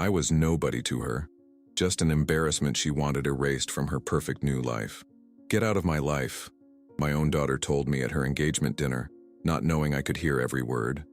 I was nobody to her, just an embarrassment she wanted erased from her perfect new life. "Get out of my life," my own daughter told me at her engagement dinner, not knowing I could hear every word.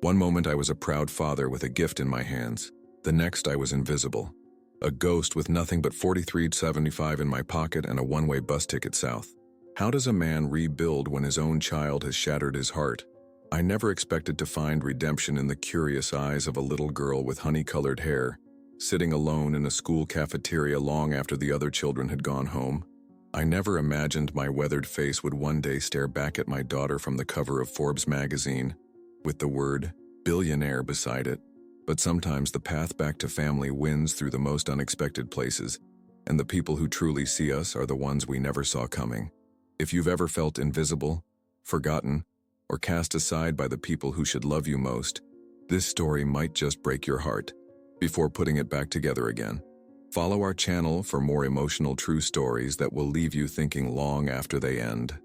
One moment I was a proud father with a gift in my hands. The next I was invisible. A ghost with nothing but $43.75 in my pocket and a one-way bus ticket south. How does a man rebuild when his own child has shattered his heart? I never expected to find redemption in the curious eyes of a little girl with honey-colored hair, sitting alone in a school cafeteria long after the other children had gone home. I never imagined my weathered face would one day stare back at my daughter from the cover of Forbes magazine, with the word "Billionaire" beside it. But sometimes the path back to family wins through the most unexpected places, and the people who truly see us are the ones we never saw coming. If you've ever felt invisible, forgotten, or cast aside by the people who should love you most, this story might just break your heart before putting it back together again. Follow our channel for more emotional true stories that will leave you thinking long after they end.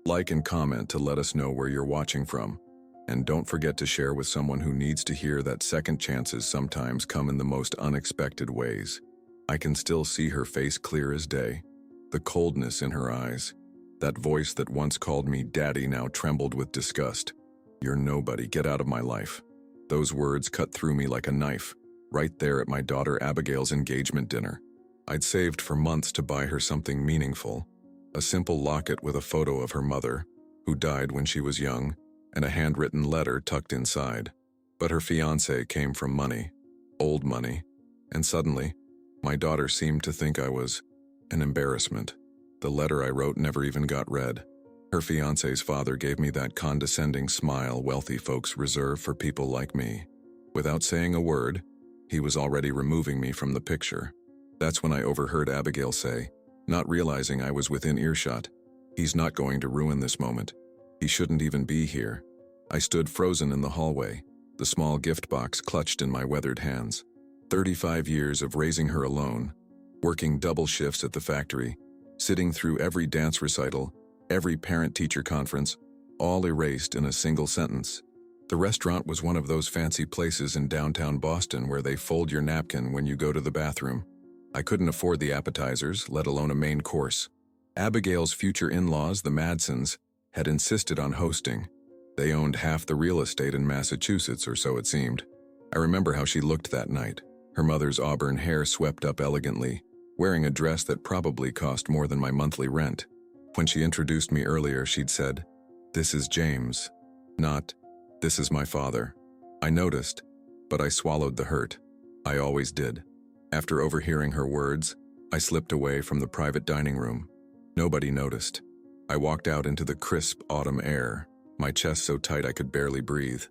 Like and comment to let us know where you're watching from. And don't forget to share with someone who needs to hear that second chances sometimes come in the most unexpected ways. I can still see her face clear as day, the coldness in her eyes. That voice that once called me daddy now trembled with disgust. "You're nobody, get out of my life." Those words cut through me like a knife, right there at my daughter Abigail's engagement dinner. I'd saved for months to buy her something meaningful, a simple locket with a photo of her mother, who died when she was young, and a handwritten letter tucked inside. But her fiancé came from money, old money, and suddenly, my daughter seemed to think I was an embarrassment. The letter I wrote never even got read. Her fiancé's father gave me that condescending smile wealthy folks reserve for people like me. Without saying a word, he was already removing me from the picture. That's when I overheard Abigail say, not realizing I was within earshot, "He's not going to ruin this moment. He shouldn't even be here." I stood frozen in the hallway, the small gift box clutched in my weathered hands. 35 years of raising her alone, working double shifts at the factory, sitting through every dance recital, every parent-teacher conference, all erased in a single sentence. The restaurant was one of those fancy places in downtown Boston where they fold your napkin when you go to the bathroom. I couldn't afford the appetizers, let alone a main course. Abigail's future in-laws, the Madsons, had insisted on hosting. They owned half the real estate in Massachusetts, or so it seemed. I remember how she looked that night, her mother's auburn hair swept up elegantly, wearing a dress that probably cost more than my monthly rent. When she introduced me earlier, she'd said, "This is James," not, "This is my father." I noticed, but I swallowed the hurt. I always did. After overhearing her words, I slipped away from the private dining room. Nobody noticed. I walked out into the crisp autumn air, my chest so tight I could barely breathe.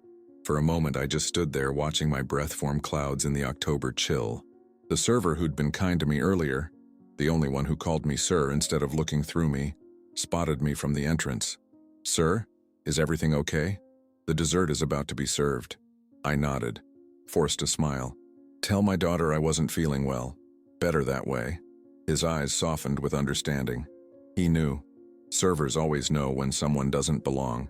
For a moment I just stood there watching my breath form clouds in the October chill. The server who'd been kind to me earlier, the only one who called me sir instead of looking through me, spotted me from the entrance. "Sir, is everything okay? The dessert is about to be served." I nodded, forced a smile. "Tell my daughter I wasn't feeling well. Better that way." His eyes softened with understanding. He knew. Servers always know when someone doesn't belong.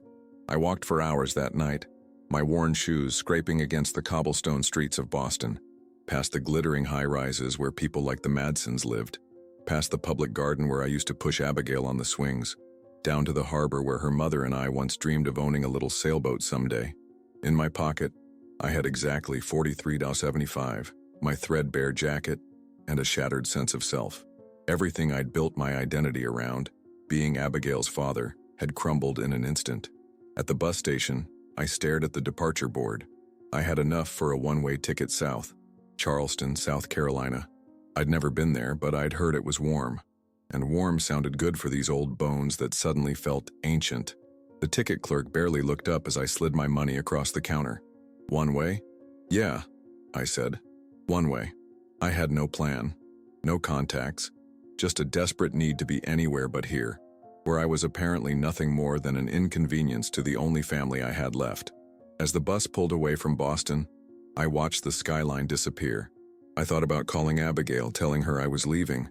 I walked for hours that night, my worn shoes scraping against the cobblestone streets of Boston, past the glittering high-rises where people like the Madsons lived, past the public garden where I used to push Abigail on the swings, down to the harbor where her mother and I once dreamed of owning a little sailboat someday. In my pocket, I had exactly $43.75, my threadbare jacket, and a shattered sense of self. Everything I'd built my identity around, being Abigail's father, had crumbled in an instant. At the bus station, I stared at the departure board. I had enough for a one-way ticket south, Charleston, South Carolina. I'd never been there, but I'd heard it was warm. And warm sounded good for these old bones that suddenly felt ancient. The ticket clerk barely looked up as I slid my money across the counter. "One way?" "Yeah," I said. "One way." I had no plan, no contacts, just a desperate need to be anywhere but here, where I was apparently nothing more than an inconvenience to the only family I had left. As the bus pulled away from Boston, I watched the skyline disappear. I thought about calling Abigail, telling her I was leaving,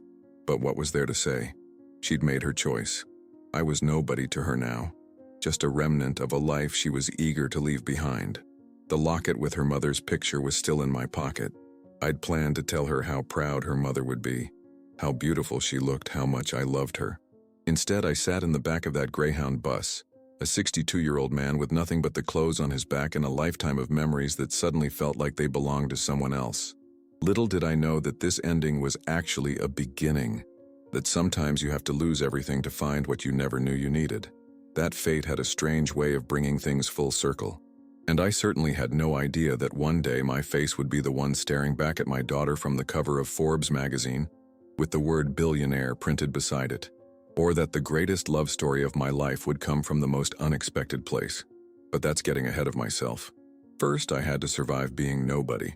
but what was there to say? She'd made her choice. I was nobody to her now, just a remnant of a life she was eager to leave behind. The locket with her mother's picture was still in my pocket. I'd planned to tell her how proud her mother would be, how beautiful she looked, how much I loved her. Instead, I sat in the back of that Greyhound bus, a 62-year-old man with nothing but the clothes on his back and a lifetime of memories that suddenly felt like they belonged to someone else. Little did I know that this ending was actually a beginning, that sometimes you have to lose everything to find what you never knew you needed. That fate had a strange way of bringing things full circle. And I certainly had no idea that one day my face would be the one staring back at my daughter from the cover of Forbes magazine, with the word billionaire printed beside it. Or that the greatest love story of my life would come from the most unexpected place. But that's getting ahead of myself. First, I had to survive being nobody.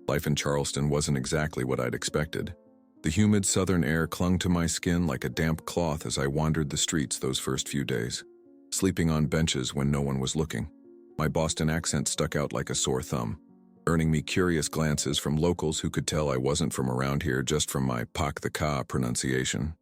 Life in Charleston wasn't exactly what I'd expected. The humid southern air clung to my skin like a damp cloth as I wandered the streets those first few days, sleeping on benches when no one was looking. My Boston accent stuck out like a sore thumb, earning me curious glances from locals who could tell I wasn't from around here just from my pak the ka pronunciation.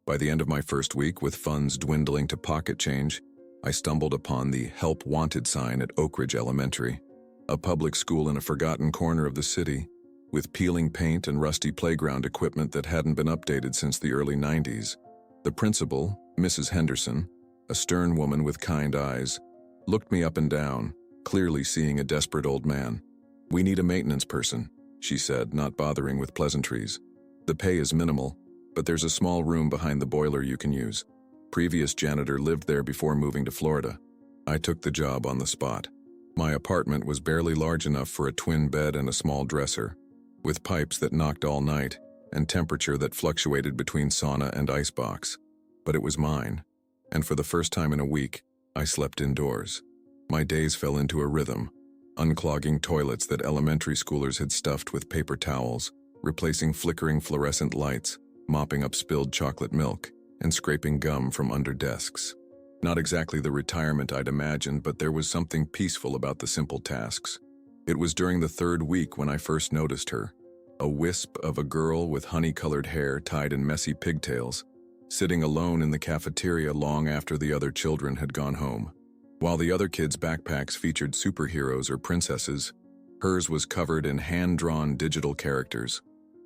By the end of my first week, with funds dwindling to pocket change, I stumbled upon the Help Wanted sign at Oak Ridge Elementary, a public school in a forgotten corner of the city, with peeling paint and rusty playground equipment that hadn't been updated since the early 90s. The principal, Mrs. Henderson, a stern woman with kind eyes, looked me up and down, clearly seeing a desperate old man. "We need a maintenance person," she said, not bothering with pleasantries. "The pay is minimal, but there's a small room behind the boiler you can use. Previous janitor lived there before moving to Florida." I took the job on the spot. My apartment was barely large enough for a twin bed and a small dresser, with pipes that knocked all night and temperature that fluctuated between sauna and icebox. But it was mine, and for the first time in a week, I slept indoors. My days fell into a rhythm, unclogging toilets that elementary schoolers had stuffed with paper towels, replacing flickering fluorescent lights, mopping up spilled chocolate milk, and scraping gum from under desks. Not exactly the retirement I'd imagined, but there was something peaceful about the simple tasks. It was during the third week when I first noticed her, a wisp of a girl with honey-colored hair tied in messy pigtails, sitting alone in the cafeteria long after the other children had gone home. While the other kids' backpacks featured superheroes or princesses, hers was covered in hand-drawn digital characters,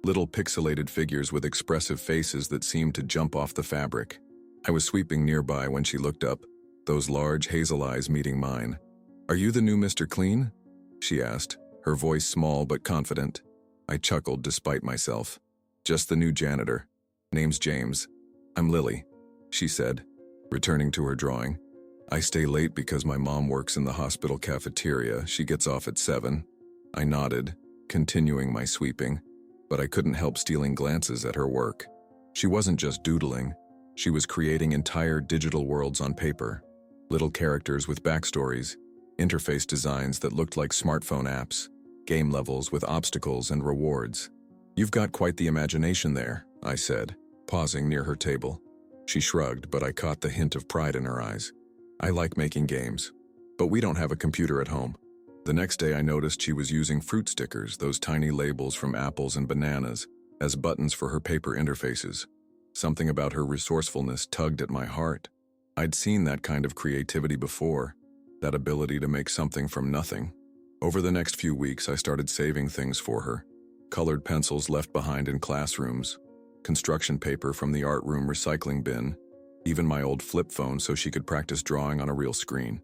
little pixelated figures with expressive faces that seemed to jump off the fabric. I was sweeping nearby when she looked up, those large hazel eyes meeting mine. "Are you the new Mr. Clean?" she asked, her voice small but confident. I chuckled despite myself. "Just the new janitor. Name's James. I'm Lily," she said, returning to her drawing. "I stay late because my mom works in the hospital cafeteria. She gets off at 7. I nodded, continuing my sweeping, but I couldn't help stealing glances at her work. She wasn't just doodling. She was creating entire digital worlds on paper. Little characters with backstories, interface designs that looked like smartphone apps, game levels with obstacles and rewards. "You've got quite the imagination there," I said, pausing near her table. She shrugged, but I caught the hint of pride in her eyes. "I like making games, but we don't have a computer at home." The next day I noticed she was using fruit stickers, those tiny labels from apples and bananas, as buttons for her paper interfaces. Something about her resourcefulness tugged at my heart. I'd seen that kind of creativity before, that ability to make something from nothing. Over the next few weeks, I started saving things for her. Colored pencils left behind in classrooms, construction paper from the art room recycling bin, even my old flip phone so she could practice drawing on a real screen.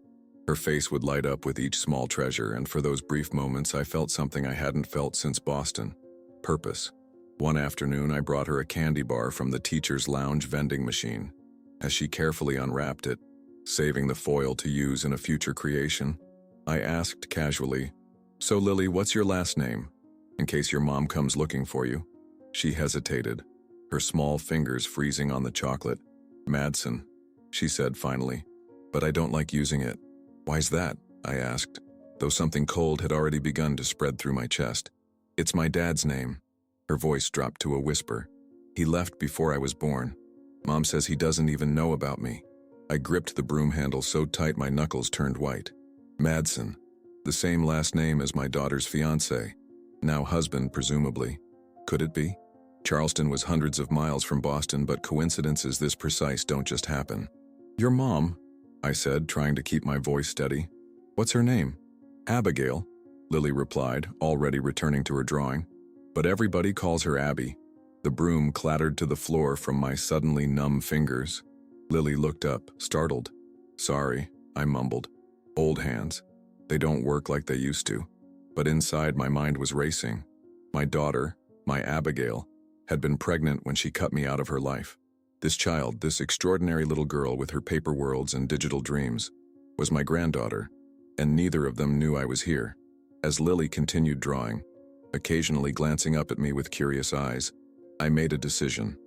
Her face would light up with each small treasure, and for those brief moments I felt something I hadn't felt since Boston: purpose. One afternoon I brought her a candy bar from the teacher's lounge vending machine. As she carefully unwrapped it, saving the foil to use in a future creation, I asked casually, "So Lily, what's your last name, in case your mom comes looking for you?" She hesitated, her small fingers freezing on the chocolate. "Madsen," she said finally, "but I don't like using it." "Why's that?" I asked, though something cold had already begun to spread through my chest. "It's my dad's name." Her voice dropped to a whisper. "He left before I was born. Mom says he doesn't even know about me." I gripped the broom handle so tight my knuckles turned white. Madsen, the same last name as my daughter's fiancé, now husband presumably. Could it be? Charleston was hundreds of miles from Boston, but coincidences this precise don't just happen. "Your mom," I said, trying to keep my voice steady. "What's her name?" "Abigail," Lily replied, already returning to her drawing. But everybody calls her Abby. The broom clattered to the floor from my suddenly numb fingers. Lily looked up, startled. "Sorry," I mumbled. "Old hands. They don't work like they used to." But inside my mind was racing. My daughter, my Abigail, had been pregnant when she cut me out of her life. This child, this extraordinary little girl with her paper worlds and digital dreams, was my granddaughter, and neither of them knew I was here. As Lily continued drawing, occasionally glancing up at me with curious eyes, I made a decision.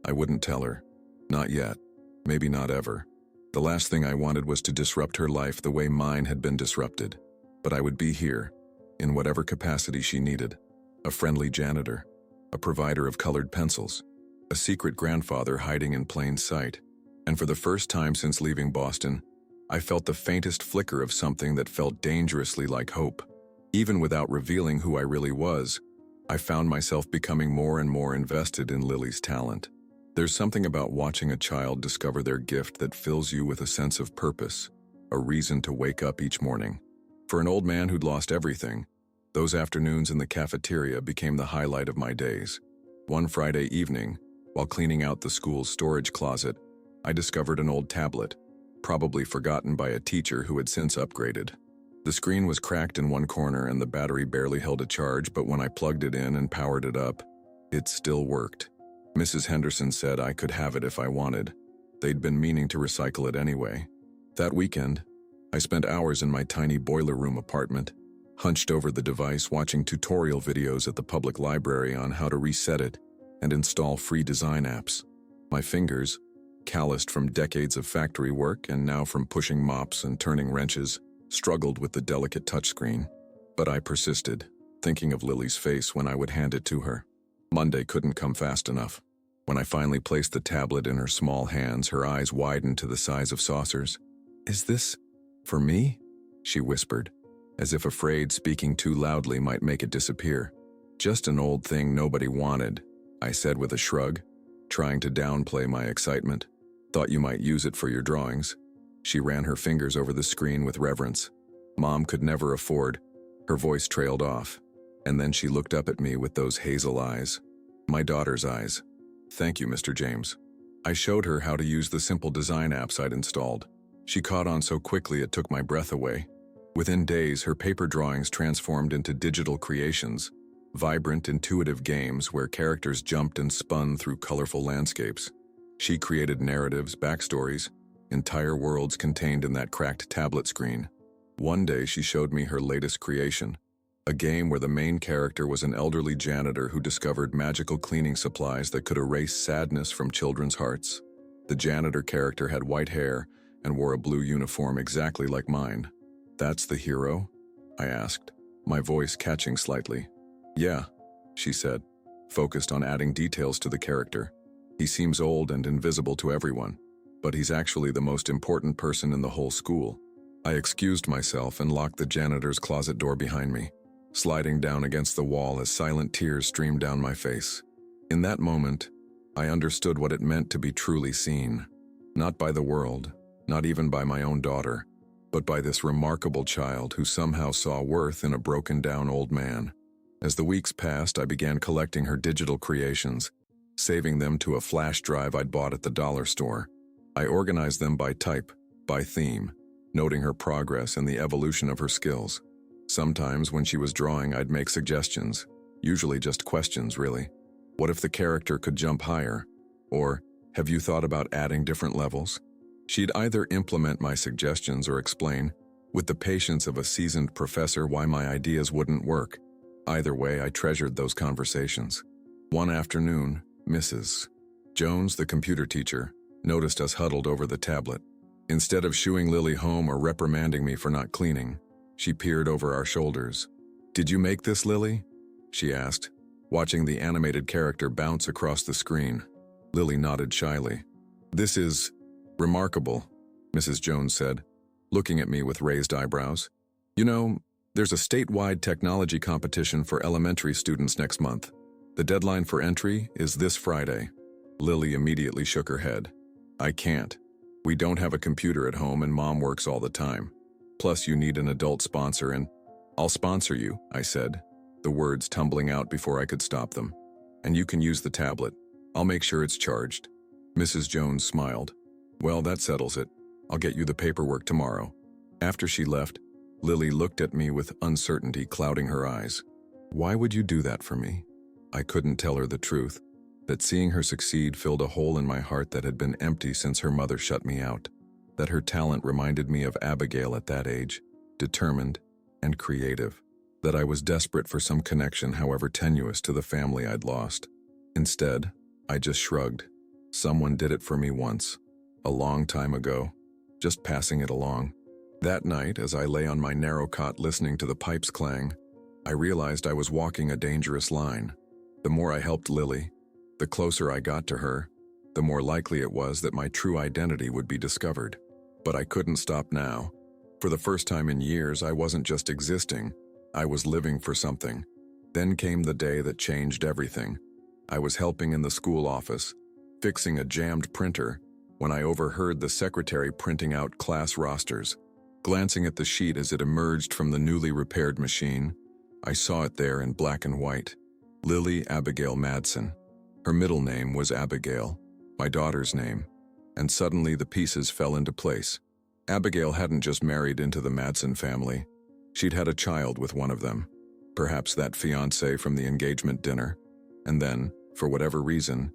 I wouldn't tell her. Not yet. Maybe not ever. The last thing I wanted was to disrupt her life the way mine had been disrupted. But I would be here, in whatever capacity she needed. A friendly janitor, a provider of colored pencils, a secret grandfather hiding in plain sight. And for the first time since leaving Boston, I felt the faintest flicker of something that felt dangerously like hope. Even without revealing who I really was, I found myself becoming more and more invested in Lily's talent. There's something about watching a child discover their gift that fills you with a sense of purpose, a reason to wake up each morning. For an old man who'd lost everything, those afternoons in the cafeteria became the highlight of my days. One Friday evening, while cleaning out the school's storage closet, I discovered an old tablet, probably forgotten by a teacher who had since upgraded. The screen was cracked in one corner and the battery barely held a charge, but when I plugged it in and powered it up, it still worked. Mrs. Henderson said I could have it if I wanted. They'd been meaning to recycle it anyway. That weekend, I spent hours in my tiny boiler room apartment, hunched over the device watching tutorial videos at the public library on how to reset it and install free design apps. My fingers, calloused from decades of factory work and now from pushing mops and turning wrenches, struggled with the delicate touchscreen. But I persisted, thinking of Lily's face when I would hand it to her. Monday couldn't come fast enough. When I finally placed the tablet in her small hands, her eyes widened to the size of saucers. "Is this for me?" she whispered, as if afraid speaking too loudly might make it disappear. "Just an old thing nobody wanted," I said with a shrug, trying to downplay my excitement. "Thought you might use it for your drawings." She ran her fingers over the screen with reverence. Mom could never afford. Her voice trailed off, and then she looked up at me with those hazel eyes. My daughter's eyes. "Thank you, Mr. James." I showed her how to use the simple design apps I'd installed. She caught on so quickly it took my breath away. Within days, her paper drawings transformed into digital creations, vibrant, intuitive games where characters jumped and spun through colorful landscapes. She created narratives, backstories, entire worlds contained in that cracked tablet screen. One day she showed me her latest creation, a game where the main character was an elderly janitor who discovered magical cleaning supplies that could erase sadness from children's hearts. The janitor character had white hair and wore a blue uniform exactly like mine. "That's the hero?" I asked, my voice catching slightly. "Yeah," she said, focused on adding details to the character. "He seems old and invisible to everyone, but he's actually the most important person in the whole school." I excused myself and locked the janitor's closet door behind me, sliding down against the wall as silent tears streamed down my face. In that moment, I understood what it meant to be truly seen. Not by the world, not even by my own daughter, but by this remarkable child who somehow saw worth in a broken-down old man. As the weeks passed, I began collecting her digital creations, saving them to a flash drive I'd bought at the dollar store. I organized them by type, by theme, noting her progress and the evolution of her skills. Sometimes when she was drawing, I'd make suggestions, usually just questions, really. What if the character could jump higher? Or, have you thought about adding different levels? She'd either implement my suggestions or explain, with the patience of a seasoned professor, why my ideas wouldn't work. Either way, I treasured those conversations. One afternoon, Mrs. Jones, the computer teacher, noticed us huddled over the tablet. Instead of shooing Lily home or reprimanding me for not cleaning, she peered over our shoulders. "Did you make this, Lily?" she asked, watching the animated character bounce across the screen. Lily nodded shyly. "This is remarkable," Mrs. Jones said, looking at me with raised eyebrows. "You know, there's a statewide technology competition for elementary students next month. The deadline for entry is this Friday." Lily immediately shook her head. "I can't. We don't have a computer at home and Mom works all the time. Plus you need an adult sponsor and..." "I'll sponsor you," I said, the words tumbling out before I could stop them. "And you can use the tablet. I'll make sure it's charged." Mrs. Jones smiled. "Well, that settles it. I'll get you the paperwork tomorrow." After she left, Lily looked at me with uncertainty clouding her eyes. Why would you do that for me? I couldn't tell her the truth, that seeing her succeed filled a hole in my heart that had been empty since her mother shut me out, that her talent reminded me of Abigail at that age, determined and creative, that I was desperate for some connection, however tenuous, to the family I'd lost. Instead, I just shrugged. Someone did it for me once, a long time ago, just passing it along. That night, as I lay on my narrow cot listening to the pipes clang, I realized I was walking a dangerous line. The more I helped Lily, the closer I got to her, the more likely it was that my true identity would be discovered. But I couldn't stop now. For the first time in years, I wasn't just existing, I was living for something. Then came the day that changed everything. I was helping in the school office, fixing a jammed printer, when I overheard the secretary printing out class rosters. Glancing at the sheet as it emerged from the newly repaired machine, I saw it there in black and white. Lily Abigail Madsen. Her middle name was Abigail, my daughter's name, and suddenly the pieces fell into place. Abigail hadn't just married into the Madsen family. She'd had a child with one of them, perhaps that fiancé from the engagement dinner, and then, for whatever reason,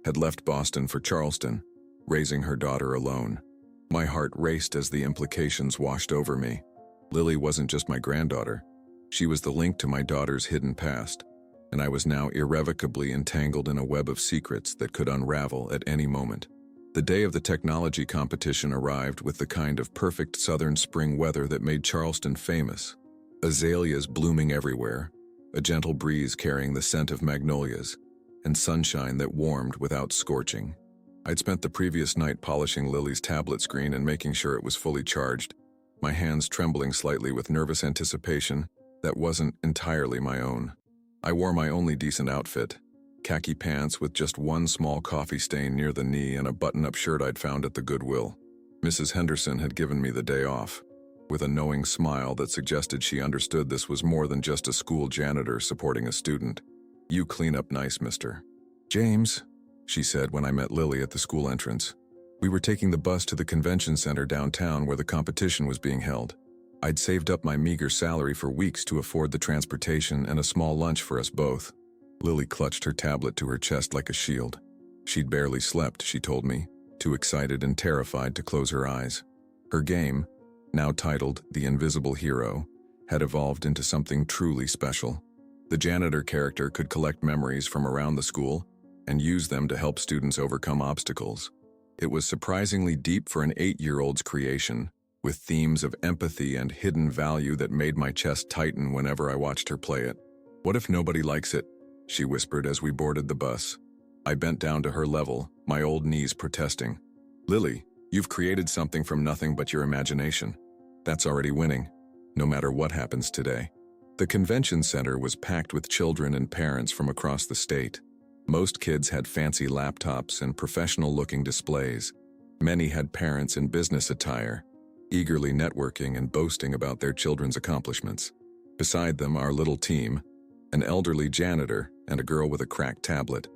had left Boston for Charleston, raising her daughter alone. My heart raced as the implications washed over me. Lily wasn't just my granddaughter. She was the link to my daughter's hidden past, and I was now irrevocably entangled in a web of secrets that could unravel at any moment. The day of the technology competition arrived with the kind of perfect southern spring weather that made Charleston famous. Azaleas blooming everywhere, a gentle breeze carrying the scent of magnolias, and sunshine that warmed without scorching. I'd spent the previous night polishing Lily's tablet screen and making sure it was fully charged, my hands trembling slightly with nervous anticipation that wasn't entirely my own. I wore my only decent outfit, khaki pants with just one small coffee stain near the knee and a button-up shirt I'd found at the Goodwill. Mrs. Henderson had given me the day off, with a knowing smile that suggested she understood this was more than just a school janitor supporting a student. "You clean up nice, mister." "James," she said when I met Lily at the school entrance. We were taking the bus to the convention center downtown where the competition was being held. I'd saved up my meager salary for weeks to afford the transportation and a small lunch for us both. Lily clutched her tablet to her chest like a shield. She'd barely slept, she told me, too excited and terrified to close her eyes. Her game, now titled The Invisible Hero, had evolved into something truly special. The janitor character could collect memories from around the school and use them to help students overcome obstacles. It was surprisingly deep for an 8-year-old's creation, with themes of empathy and hidden value that made my chest tighten whenever I watched her play it. "What if nobody likes it?" she whispered as we boarded the bus. I bent down to her level, my old knees protesting. "Lily, you've created something from nothing but your imagination. That's already winning, no matter what happens today." The convention center was packed with children and parents from across the state. Most kids had fancy laptops and professional-looking displays. Many had parents in business attire, eagerly networking and boasting about their children's accomplishments. Beside them, our little team, an elderly janitor and a girl with a cracked tablet,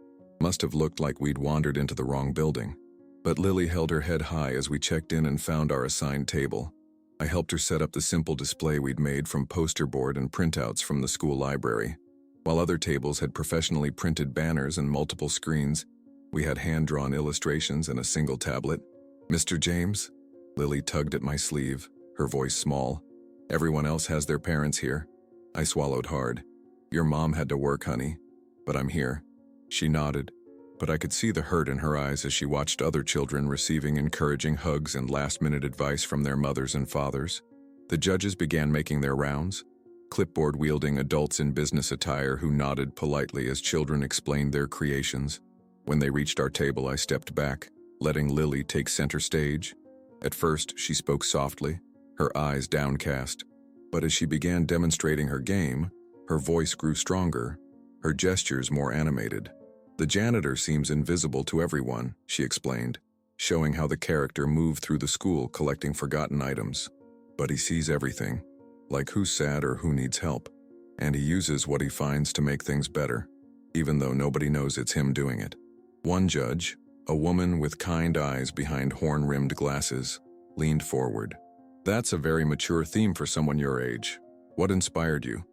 must have looked like we'd wandered into the wrong building. But Lily held her head high as we checked in and found our assigned table. I helped her set up the simple display we'd made from poster board and printouts from the school library. While other tables had professionally printed banners and multiple screens, we had hand-drawn illustrations and a single tablet. "Mr. James?" Lily tugged at my sleeve, her voice small. "Everyone else has their parents here." I swallowed hard. "Your mom had to work, honey, but I'm here." She nodded, but I could see the hurt in her eyes as she watched other children receiving encouraging hugs and last-minute advice from their mothers and fathers. The judges began making their rounds, clipboard-wielding adults in business attire who nodded politely as children explained their creations. When they reached our table, I stepped back, letting Lily take center stage. At first, she spoke softly, her eyes downcast, but as she began demonstrating her game, her voice grew stronger, her gestures more animated. "The janitor seems invisible to everyone," she explained, showing how the character moved through the school collecting forgotten items. "But he sees everything, like who's sad or who needs help." And he uses what he finds to make things better, even though nobody knows it's him doing it. One judge, a woman with kind eyes behind horn-rimmed glasses, leaned forward. That's a very mature theme for someone your age. What inspired you?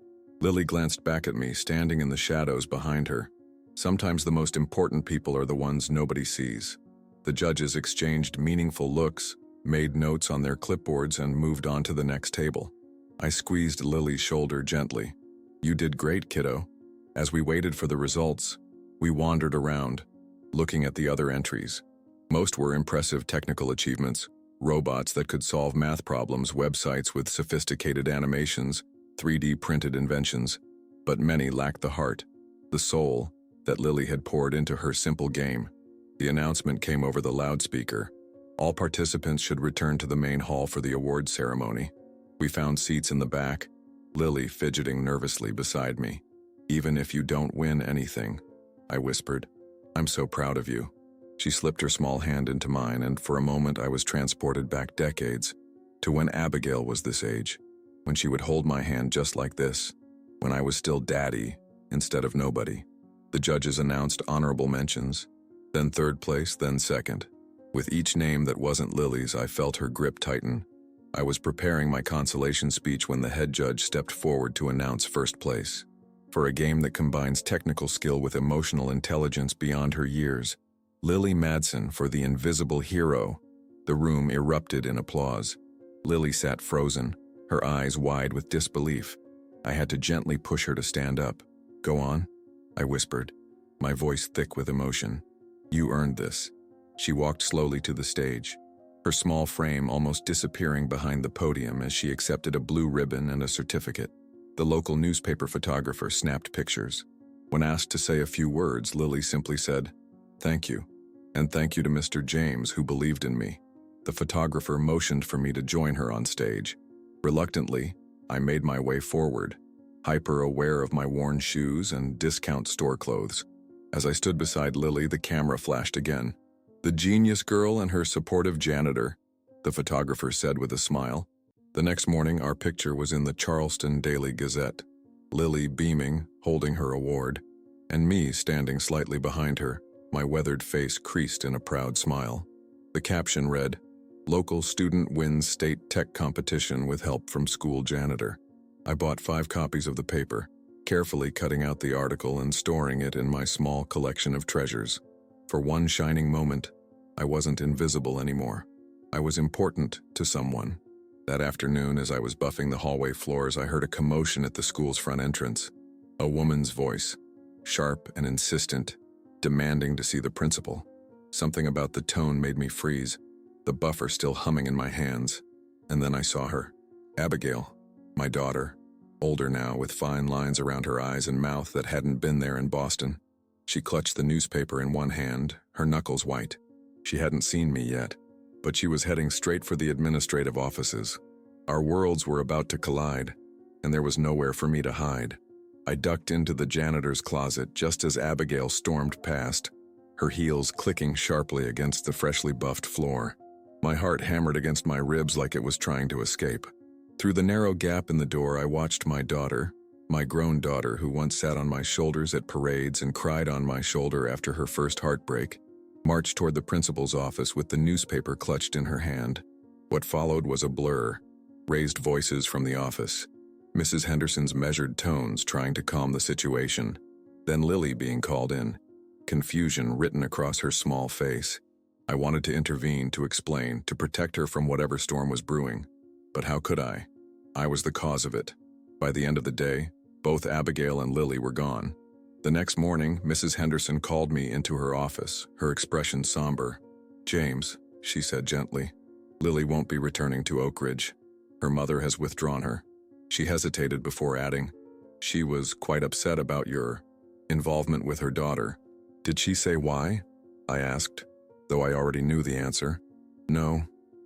Lily glanced back at me, standing in the shadows behind her. Sometimes the most important people are the ones nobody sees. The judges exchanged meaningful looks, made notes on their clipboards, and moved on to the next table. I squeezed Lily's shoulder gently. You did great, kiddo. As we waited for the results, we wandered around, looking at the other entries. Most were impressive technical achievements, robots that could solve math problems, websites with sophisticated animations, 3D printed inventions, but many lacked the heart, the soul, that Lily had poured into her simple game. The announcement came over the loudspeaker. All participants should return to the main hall for the award ceremony. We found seats in the back, Lily fidgeting nervously beside me. Even if you don't win anything, I whispered. I'm so proud of you. She slipped her small hand into mine, and for a moment I was transported back decades, to when Abigail was this age, when she would hold my hand just like this, when I was still daddy instead of nobody. The judges announced honorable mentions, then third place, then second. With each name that wasn't Lily's, I felt her grip tighten. I was preparing my consolation speech when the head judge stepped forward to announce first place. For a game that combines technical skill with emotional intelligence beyond her years, Lily Madsen for the invisible hero. The room erupted in applause. Lily sat frozen, her eyes wide with disbelief. I had to gently push her to stand up. Go on, I whispered, my voice thick with emotion. You earned this. She walked slowly to the stage, her small frame almost disappearing behind the podium as she accepted a blue ribbon and a certificate. The local newspaper photographer snapped pictures. When asked to say a few words, Lily simply said, "Thank you, and thank you to Mr. James, who believed in me." The photographer motioned for me to join her on stage. Reluctantly, I made my way forward, hyper-aware of my worn shoes and discount store clothes. As I stood beside Lily, the camera flashed again. The genius girl and her supportive janitor, the photographer said with a smile. The next morning, our picture was in the Charleston Daily Gazette, Lily beaming, holding her award, and me standing slightly behind her, my weathered face creased in a proud smile. The caption read, "Local student wins state tech competition with help from school janitor." I bought 5 copies of the paper, carefully cutting out the article and storing it in my small collection of treasures. For one shining moment, I wasn't invisible anymore. I was important to someone. That afternoon, as I was buffing the hallway floors, I heard a commotion at the school's front entrance. A woman's voice, sharp and insistent, demanding to see the principal. Something about the tone made me freeze, the buffer still humming in my hands. And then I saw her. Abigail, my daughter, older now with fine lines around her eyes and mouth that hadn't been there in Boston. She clutched the newspaper in one hand, her knuckles white. She hadn't seen me yet, but she was heading straight for the administrative offices. Our worlds were about to collide, and there was nowhere for me to hide. I ducked into the janitor's closet just as Abigail stormed past, her heels clicking sharply against the freshly buffed floor. My heart hammered against my ribs like it was trying to escape. Through the narrow gap in the door, I watched my daughter, my grown daughter who once sat on my shoulders at parades and cried on my shoulder after her first heartbreak, march toward the principal's office with the newspaper clutched in her hand. What followed was a blur, raised voices from the office, Mrs. Henderson's measured tones trying to calm the situation, then Lily being called in, confusion written across her small face. I wanted to intervene, to explain, to protect her from whatever storm was brewing. But how could I? I was the cause of it. By the end of the day, both Abigail and Lily were gone. The next morning, Mrs. Henderson called me into her office, her expression somber. "James," she said gently, "Lily won't be returning to Oak Ridge. Her mother has withdrawn her." She hesitated before adding, "She was quite upset about your involvement with her daughter." "Did she say why?" I asked, though I already knew the answer. "No,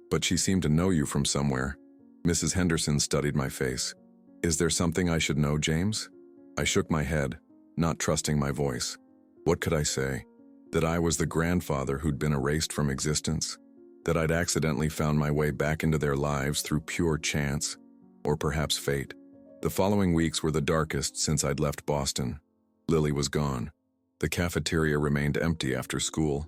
but she seemed to know you from somewhere." Mrs. Henderson studied my face. "Is there something I should know, James?" I shook my head, not trusting my voice. What could I say? That I was the grandfather who'd been erased from existence? That I'd accidentally found my way back into their lives through pure chance, or perhaps fate? The following weeks were the darkest since I'd left Boston. Lily was gone. The cafeteria remained empty after school.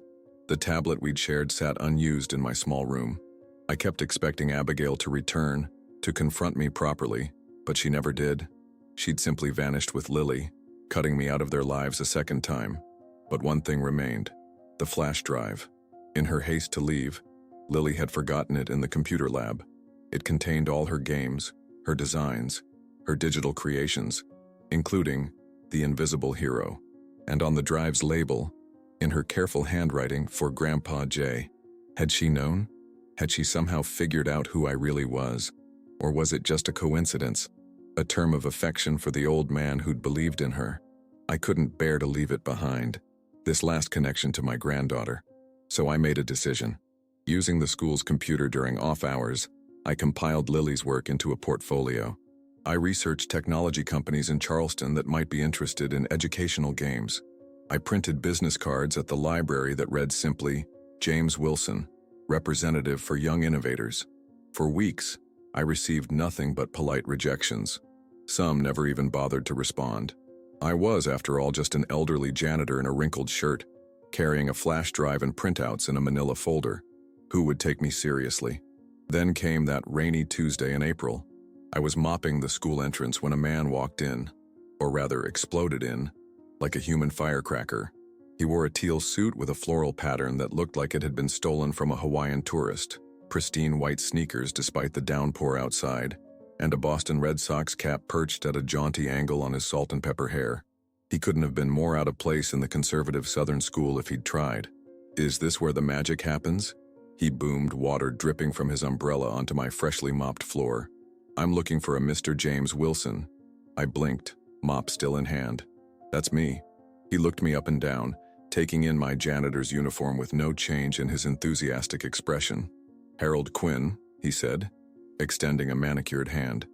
The tablet we'd shared sat unused in my small room. I kept expecting Abigail to return, to confront me properly, but she never did. She'd simply vanished with Lily, cutting me out of their lives a second time. But one thing remained: the flash drive. In her haste to leave, Lily had forgotten it in the computer lab. It contained all her games, her designs, her digital creations, including The Invisible Hero. And on the drive's label, in her careful handwriting, for Grandpa J. Had she known? Had she somehow figured out who I really was? Or was it just a coincidence? A term of affection for the old man who'd believed in her? I couldn't bear to leave it behind, this last connection to my granddaughter. So I made a decision. Using the school's computer during off hours, I compiled Lily's work into a portfolio. I researched technology companies in Charleston that might be interested in educational games. I printed business cards at the library that read simply, James Wilson, Representative for Young Innovators. For weeks, I received nothing but polite rejections. Some never even bothered to respond. I was, after all, just an elderly janitor in a wrinkled shirt, carrying a flash drive and printouts in a manila folder. Who would take me seriously? Then came that rainy Tuesday in April. I was mopping the school entrance when a man walked in, or rather exploded in, like a human firecracker. He wore a teal suit with a floral pattern that looked like it had been stolen from a Hawaiian tourist, pristine white sneakers despite the downpour outside, and a Boston Red Sox cap perched at a jaunty angle on his salt and pepper hair. He couldn't have been more out of place in the conservative Southern school if he'd tried. Is this where the magic happens? He boomed, water dripping from his umbrella onto my freshly mopped floor. I'm looking for a Mr. James Wilson. I blinked, mop still in hand. That's me. He looked me up and down, taking in my janitor's uniform with no change in his enthusiastic expression. Harold Quinn, he said, extending a manicured hand.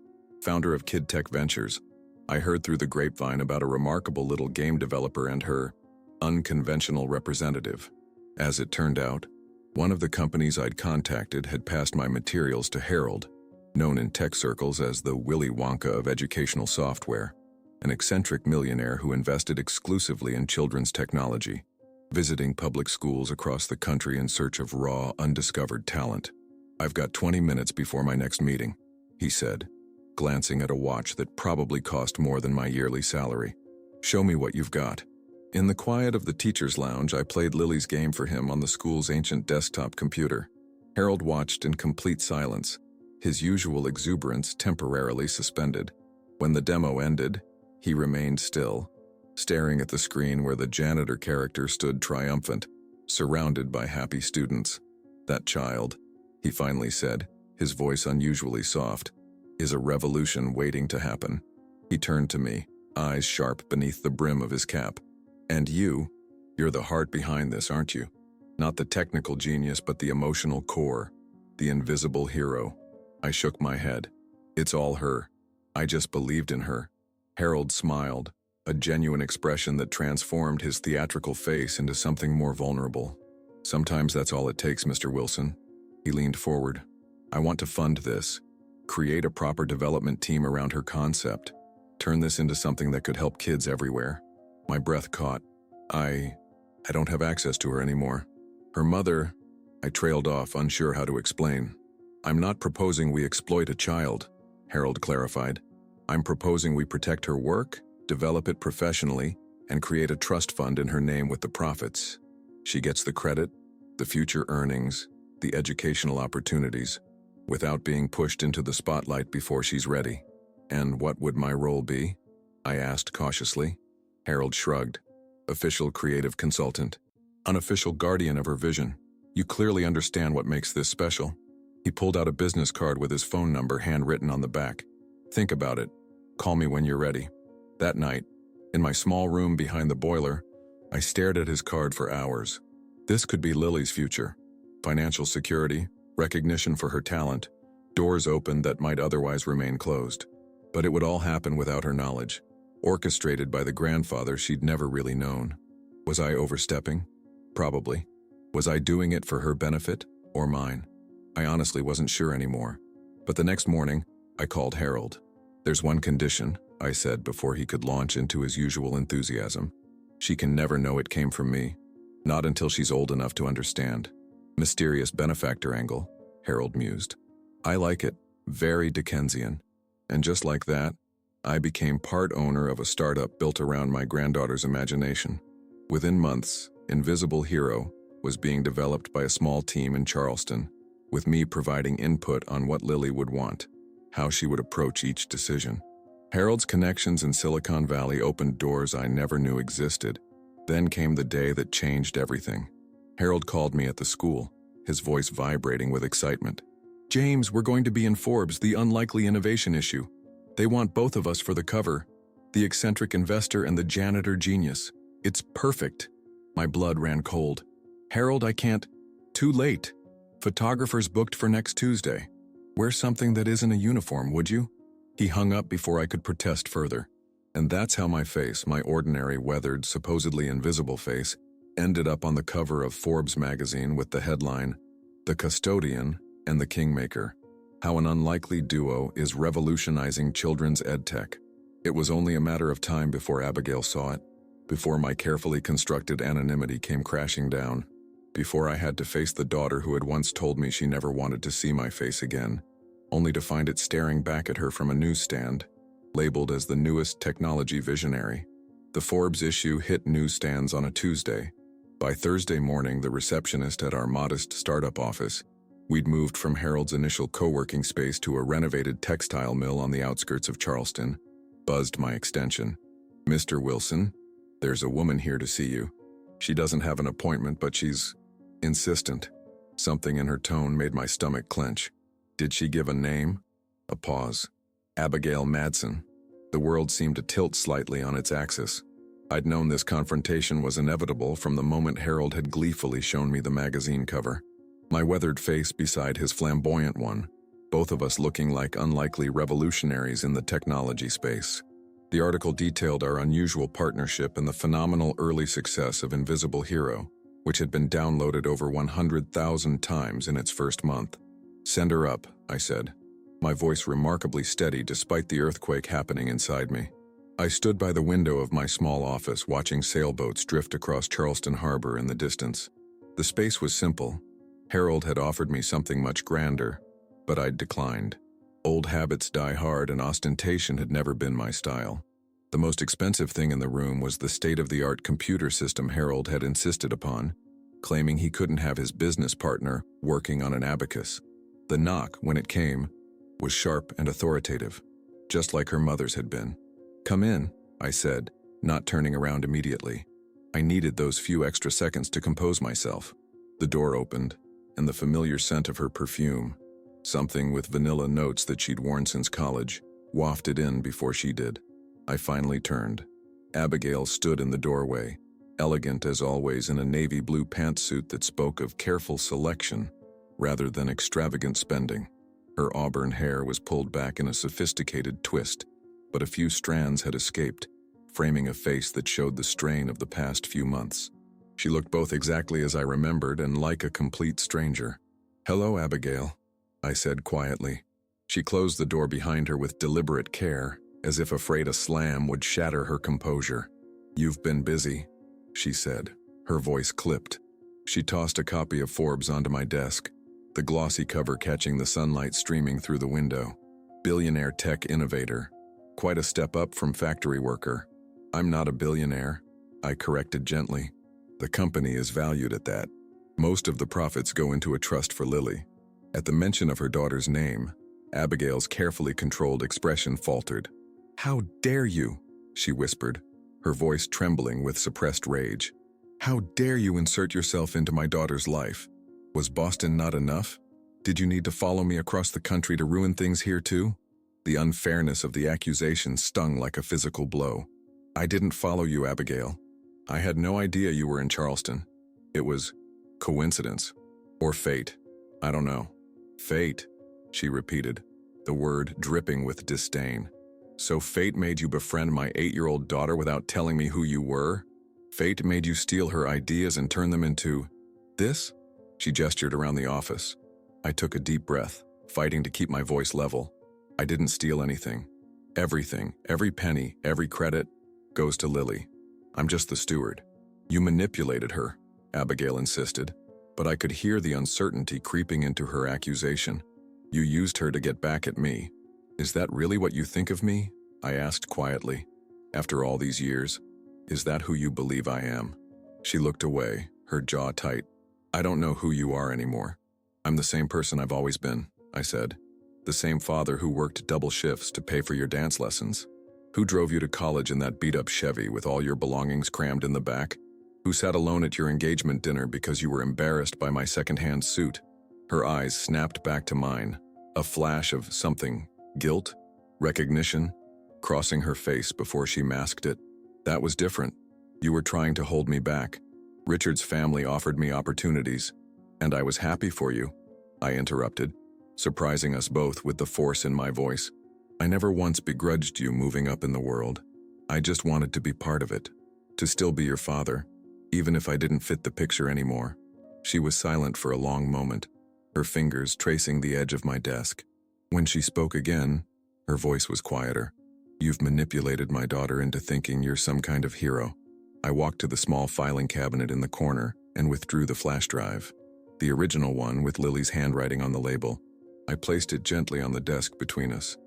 Founder of Kid Tech Ventures. I heard through the grapevine about a remarkable little game developer and her unconventional representative. As it turned out, one of the companies I'd contacted had passed my materials to Harold, known in tech circles as the Willy Wonka of educational software, an eccentric millionaire who invested exclusively in children's technology, visiting public schools across the country in search of raw, undiscovered talent. I've got 20 minutes before my next meeting, he said, glancing at a watch that probably cost more than my yearly salary. Show me what you've got. In the quiet of the teacher's lounge, I played Lily's game for him on the school's ancient desktop computer. Harold watched in complete silence, his usual exuberance temporarily suspended. When the demo ended, he remained still, staring at the screen where the janitor character stood triumphant, surrounded by happy students. That child, he finally said, his voice unusually soft, is a revolution waiting to happen. He turned to me, eyes sharp beneath the brim of his cap. And you're the heart behind this, aren't you? Not the technical genius, but the emotional core, the invisible hero. I shook my head. It's all her. I just believed in her. Harold smiled, a genuine expression that transformed his theatrical face into something more vulnerable. Sometimes that's all it takes, Mr. Wilson. He leaned forward. I want to fund this. Create a proper development team around her concept. Turn this into something that could help kids everywhere. My breath caught. I don't have access to her anymore. Her mother, I trailed off, unsure how to explain. I'm not proposing we exploit a child, Harold clarified. I'm proposing we protect her work, develop it professionally, and create a trust fund in her name with the profits. She gets the credit, the future earnings, the educational opportunities, without being pushed into the spotlight before she's ready. And what would my role be? I asked cautiously. Harold shrugged. Official creative consultant. Unofficial guardian of her vision. You clearly understand what makes this special. He pulled out a business card with his phone number handwritten on the back. Think about it. Call me when you're ready. That night, in my small room behind the boiler, I stared at his card for hours. This could be Lily's future. Financial security, recognition for her talent, doors opened that might otherwise remain closed. But it would all happen without her knowledge, orchestrated by the grandfather she'd never really known. Was I overstepping? Probably. Was I doing it for her benefit or mine? I honestly wasn't sure anymore. But the next morning, I called Harold. "There's one condition," I said before he could launch into his usual enthusiasm. "She can never know it came from me. Not until she's old enough to understand." "Mysterious benefactor angle," Harold mused. "I like it. Very Dickensian." And just like that, I became part owner of a startup built around my granddaughter's imagination. Within months, Invisible Hero was being developed by a small team in Charleston, with me providing input on what Lily would want, how she would approach each decision. Harold's connections in Silicon Valley opened doors I never knew existed. Then came the day that changed everything. Harold called me at the school, his voice vibrating with excitement. "James, we're going to be in Forbes, the unlikely innovation issue. They want both of us for the cover, the eccentric investor and the janitor genius. It's perfect." My blood ran cold. "Harold, I can't." "Too late. Photographers booked for next Tuesday. Wear something that isn't a uniform, would you?" He hung up before I could protest further. And that's how my face, my ordinary, weathered, supposedly invisible face, ended up on the cover of Forbes magazine with the headline, "The Custodian and the Kingmaker. How an Unlikely Duo is Revolutionizing Children's EdTech." It was only a matter of time before Abigail saw it, before my carefully constructed anonymity came crashing down, before I had to face the daughter who had once told me she never wanted to see my face again, only to find it staring back at her from a newsstand, labeled as the newest technology visionary. The Forbes issue hit newsstands on a Tuesday. By Thursday morning, the receptionist at our modest startup office, we'd moved from Harold's initial co-working space to a renovated textile mill on the outskirts of Charleston, buzzed my extension. "Mr. Wilson, there's a woman here to see you. She doesn't have an appointment, but she's insistent." Something in her tone made my stomach clench. Did she give a name? A pause. Abigail Madsen. The world seemed to tilt slightly on its axis. I'd known this confrontation was inevitable from the moment Harold had gleefully shown me the magazine cover. My weathered face beside his flamboyant one, both of us looking like unlikely revolutionaries in the technology space. The article detailed our unusual partnership and the phenomenal early success of Invisible Hero, which had been downloaded over 100,000 times in its first month. "Send her up," I said, my voice remarkably steady despite the earthquake happening inside me. I stood by the window of my small office watching sailboats drift across Charleston Harbor in the distance. The space was simple. Harold had offered me something much grander, but I'd declined. Old habits die hard, and ostentation had never been my style. The most expensive thing in the room was the state-of-the-art computer system Harold had insisted upon, claiming he couldn't have his business partner working on an abacus. The knock, when it came, was sharp and authoritative, just like her mother's had been. "Come in," I said, not turning around immediately. I needed those few extra seconds to compose myself. The door opened, and the familiar scent of her perfume, something with vanilla notes that she'd worn since college, wafted in before she did. I finally turned. Abigail stood in the doorway, elegant as always in a navy blue pantsuit that spoke of careful selection rather than extravagant spending. Her auburn hair was pulled back in a sophisticated twist, but a few strands had escaped, framing a face that showed the strain of the past few months. She looked both exactly as I remembered and like a complete stranger. "Hello, Abigail," I said quietly. She closed the door behind her with deliberate care, as if afraid a slam would shatter her composure. "You've been busy," she said. Her voice clipped. She tossed a copy of Forbes onto my desk, the glossy cover catching the sunlight streaming through the window. "Billionaire tech innovator. Quite a step up from factory worker." "I'm not a billionaire," I corrected gently. "The company is valued at that. Most of the profits go into a trust for Lily." At the mention of her daughter's name, Abigail's carefully controlled expression faltered. "How dare you?" she whispered, her voice trembling with suppressed rage. "How dare you insert yourself into my daughter's life? Was Boston not enough? Did you need to follow me across the country to ruin things here too?" The unfairness of the accusation stung like a physical blow. "I didn't follow you, Abigail. I had no idea you were in Charleston. It was coincidence. Or fate. I don't know." "Fate," she repeated, the word dripping with disdain. "So fate made you befriend my 8-year-old daughter without telling me who you were? Fate made you steal her ideas and turn them into this?" She gestured around the office. I took a deep breath, fighting to keep my voice level. "I didn't steal anything. Everything, every penny, every credit, goes to Lily. I'm just the steward. You manipulated her, Abigail insisted, but I could hear the uncertainty creeping into her accusation. You used her to get back at me. Is that really what you think of me? I asked quietly. After all these years, is that who you believe I am? She looked away, her jaw tight. I don't know who you are anymore. I'm the same person I've always been, I said. The same father who worked double shifts to pay for your dance lessons. Who drove you to college in that beat-up Chevy with all your belongings crammed in the back? Who sat alone at your engagement dinner because you were embarrassed by my second-hand suit? Her eyes snapped back to mine, a flash of something, guilt, recognition, crossing her face before she masked it. That was different. You were trying to hold me back. Richard's family offered me opportunities, and I was happy for you, I interrupted, surprising us both with the force in my voice. I never once begrudged you moving up in the world. I just wanted to be part of it, to still be your father, even if I didn't fit the picture anymore. She was silent for a long moment, her fingers tracing the edge of my desk. When she spoke again, her voice was quieter. You've manipulated my daughter into thinking you're some kind of hero. I walked to the small filing cabinet in the corner and withdrew the flash drive, the original one with Lily's handwriting on the label. I placed it gently on the desk between us.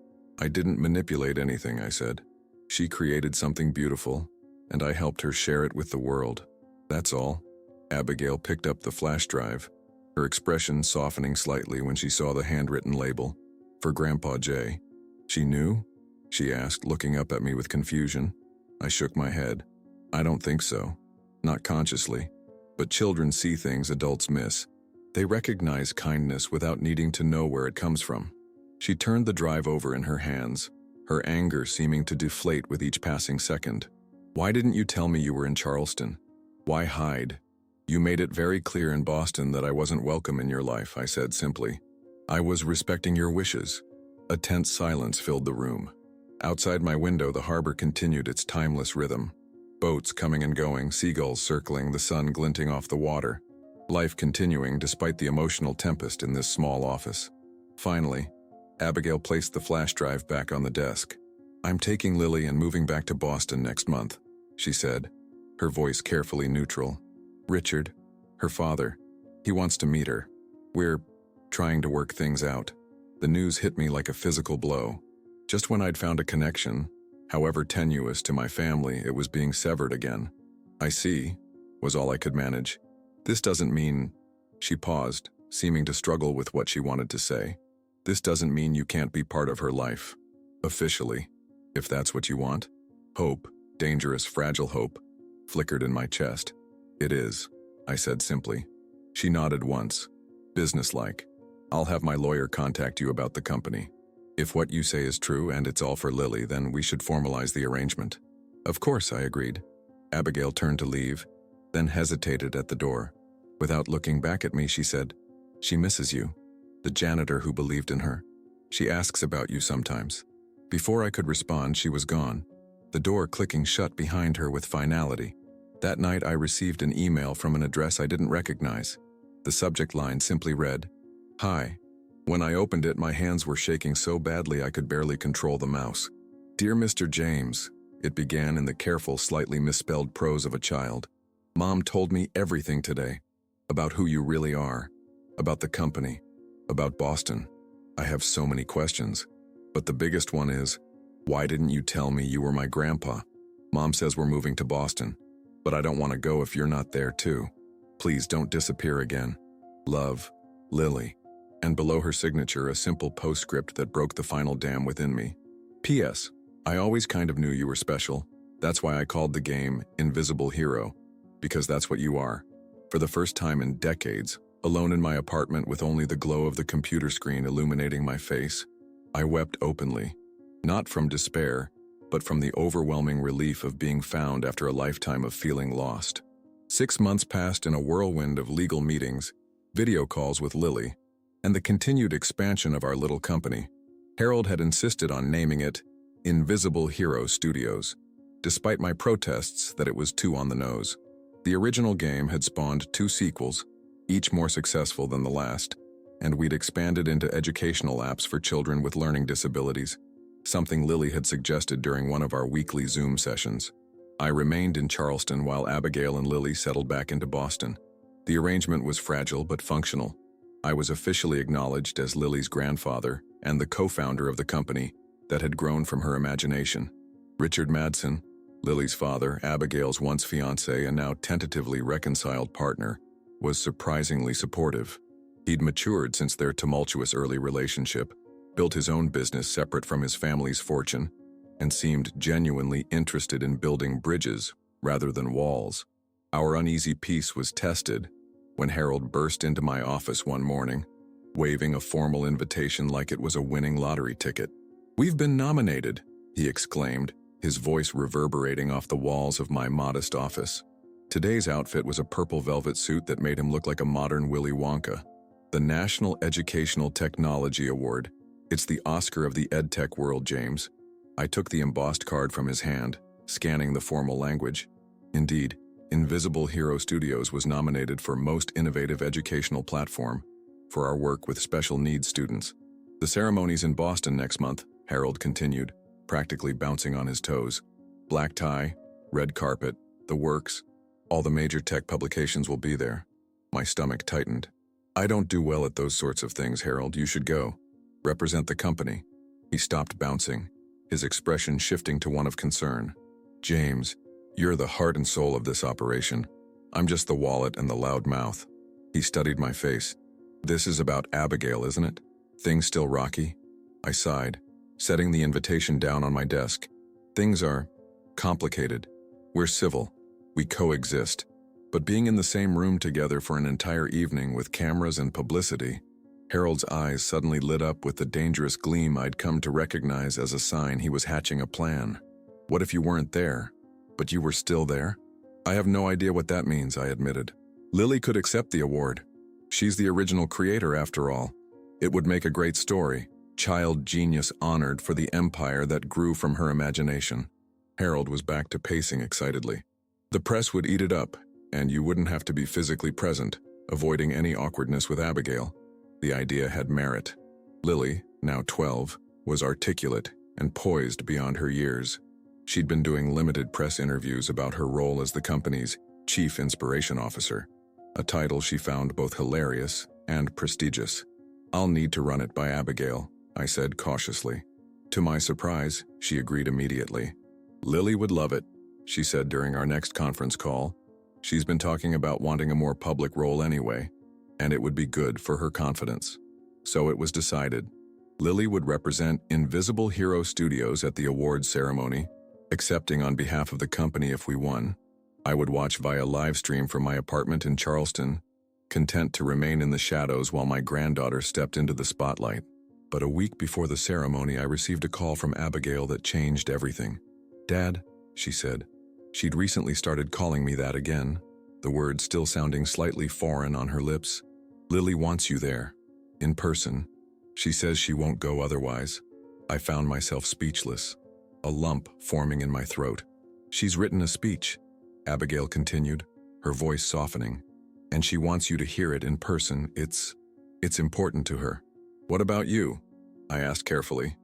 I didn't manipulate anything, I said. She created something beautiful, and I helped her share it with the world. That's all. Abigail picked up the flash drive, her expression softening slightly when she saw the handwritten label, for Grandpa Jay. She knew? She asked, looking up at me with confusion. I shook my head. I don't think so. Not consciously. But children see things adults miss. They recognize kindness without needing to know where it comes from. She turned the drive over in her hands, her anger seeming to deflate with each passing second. Why didn't you tell me you were in Charleston? Why hide? You made it very clear in Boston that I wasn't welcome in your life, I said simply. I was respecting your wishes. A tense silence filled the room. Outside my window, the harbor continued its timeless rhythm. Boats coming and going, seagulls circling, the sun glinting off the water. Life continuing despite the emotional tempest in this small office. Finally, Abigail placed the flash drive back on the desk. I'm taking Lily and moving back to Boston next month, she said, her voice carefully neutral. Richard, her father, he wants to meet her. We're trying to work things out. The news hit me like a physical blow. Just when I'd found a connection, however tenuous, to my family, it was being severed again. I see, was all I could manage. This doesn't mean... She paused, seeming to struggle with what she wanted to say. This doesn't mean you can't be part of her life. Officially, if that's what you want. Hope, dangerous, fragile hope, flickered in my chest. It is, I said simply. She nodded once. Businesslike. I'll have my lawyer contact you about the company. If what you say is true and it's all for Lily, then we should formalize the arrangement. Of course, I agreed. Abigail turned to leave, then hesitated at the door. Without looking back at me, she said, She misses you. The janitor who believed in her. She asks about you sometimes. Before I could respond, she was gone, the door clicking shut behind her with finality. That night, I received an email from an address I didn't recognize. The subject line simply read, Hi. When I opened it, my hands were shaking so badly I could barely control the mouse. Dear Mr. James, it began in the careful, slightly misspelled prose of a child. Mom told me everything today. About who you really are. About the company. About Boston. I have so many questions. But the biggest one is, why didn't you tell me you were my grandpa? Mom says we're moving to Boston, but I don't want to go if you're not there too. Please don't disappear again. Love, Lily. And below her signature, a simple postscript that broke the final dam within me. P.S. I always kind of knew you were special. That's why I called the game Invisible Hero, because that's what you are. For the first time in decades, alone in my apartment with only the glow of the computer screen illuminating my face, I wept openly, not from despair, but from the overwhelming relief of being found after a lifetime of feeling lost. 6 months passed in a whirlwind of legal meetings, video calls with Lily, and the continued expansion of our little company. Harold had insisted on naming it Invisible Hero Studios, despite my protests that it was too on the nose. The original game had spawned 2 sequels, each more successful than the last, and we'd expanded into educational apps for children with learning disabilities. something Lily had suggested during one of our weekly Zoom sessions. I remained in Charleston while Abigail and Lily settled back into Boston. The arrangement was fragile but functional. I was officially acknowledged as Lily's grandfather and the co-founder of the company that had grown from her imagination. Richard Madsen, Lily's father, Abigail's once fiancé and now tentatively reconciled partner, was surprisingly supportive. He'd matured since their tumultuous early relationship, built his own business separate from his family's fortune, and seemed genuinely interested in building bridges rather than walls. Our uneasy peace was tested when Harold burst into my office one morning, waving a formal invitation like it was a winning lottery ticket. "We've been nominated," he exclaimed, his voice reverberating off the walls of my modest office. Today's outfit was a purple velvet suit that made him look like a modern Willy Wonka. The National Educational Technology Award. It's the Oscar of the EdTech world, James. I took the embossed card from his hand, scanning the formal language. Indeed, Invisible Hero Studios was nominated for Most Innovative Educational Platform for our work with special needs students. "The ceremony's in Boston next month," Harold continued, practically bouncing on his toes. "Black tie, red carpet, the works. All the major tech publications will be there." My stomach tightened. "I don't do well at those sorts of things, Harold. You should go. Represent the company." He stopped bouncing, his expression shifting to one of concern. "James, you're the heart and soul of this operation. I'm just the wallet and the loud mouth." He studied my face. "This is about Abigail, isn't it? Things still rocky?" I sighed, setting the invitation down on my desk. "Things are complicated. We're civil. We coexist. But being in the same room together for an entire evening with cameras and publicity," Harold's eyes suddenly lit up with the dangerous gleam I'd come to recognize as a sign he was hatching a plan. "What if you weren't there, but you were still there?" "I have no idea what that means," I admitted. "Lily could accept the award. She's the original creator, after all. It would make a great story. Child genius honored for the empire that grew from her imagination." Harold was back to pacing excitedly. "The press would eat it up, and you wouldn't have to be physically present, avoiding any awkwardness with Abigail." The idea had merit. Lily, now 12, was articulate and poised beyond her years. She'd been doing limited press interviews about her role as the company's Chief Inspiration Officer, a title she found both hilarious and prestigious. "I'll need to run it by Abigail," I said cautiously. To my surprise, she agreed immediately. "Lily would love it," she said during our next conference call. "She's been talking about wanting a more public role anyway, and it would be good for her confidence." So it was decided. Lily would represent Invisible Hero Studios at the awards ceremony, accepting on behalf of the company if we won. I would watch via live stream from my apartment in Charleston, content to remain in the shadows while my granddaughter stepped into the spotlight. But a week before the ceremony, I received a call from Abigail that changed everything. "Dad," she said. She'd recently started calling me that again, the word still sounding slightly foreign on her lips. "Lily wants you there. In person. She says she won't go otherwise." I found myself speechless, a lump forming in my throat. "She's written a speech," Abigail continued, her voice softening, "and she wants you to hear it in person. It's important to her." "What about you?" I asked carefully.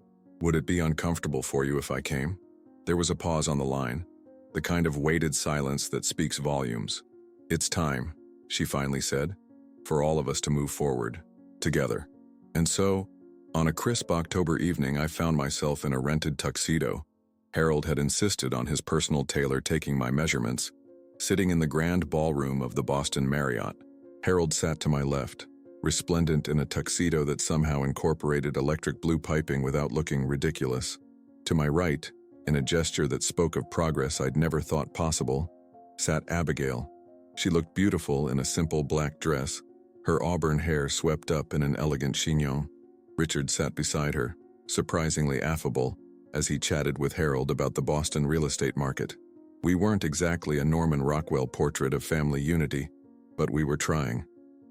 "Would it be uncomfortable for you if I came?" There was a pause on the line, the kind of weighted silence that speaks volumes. "It's time," she finally said, "for all of us to move forward, together." And so, on a crisp October evening, I found myself in a rented tuxedo. Harold had insisted on his personal tailor taking my measurements. Sitting in the grand ballroom of the Boston Marriott, Harold sat to my left, resplendent in a tuxedo that somehow incorporated electric blue piping without looking ridiculous. To my right, in a gesture that spoke of progress I'd never thought possible, sat Abigail. She looked beautiful in a simple black dress, her auburn hair swept up in an elegant chignon. Richard sat beside her, surprisingly affable, as he chatted with Harold about the Boston real estate market. We weren't exactly a Norman Rockwell portrait of family unity, but we were trying.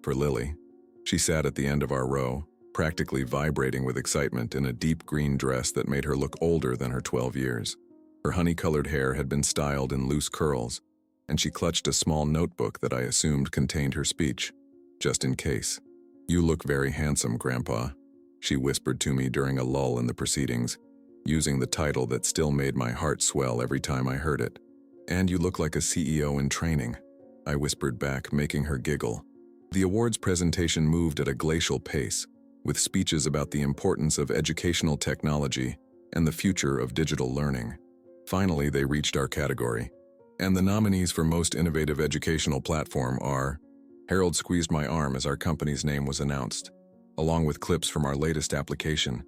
For Lily. She sat at the end of our row, practically vibrating with excitement in a deep green dress that made her look older than her 12 years. Her honey-colored hair had been styled in loose curls, and she clutched a small notebook that I assumed contained her speech, just in case. "You look very handsome, Grandpa," she whispered to me during a lull in the proceedings. using the title that still made my heart swell every time I heard it. "And you look like a CEO in training," I whispered back, making her giggle. The awards presentation moved at a glacial pace, with speeches about the importance of educational technology and the future of digital learning. Finally, they reached our category, and the nominees for Most Innovative Educational Platform are... Harold squeezed my arm as our company's name was announced, along with clips from our latest application,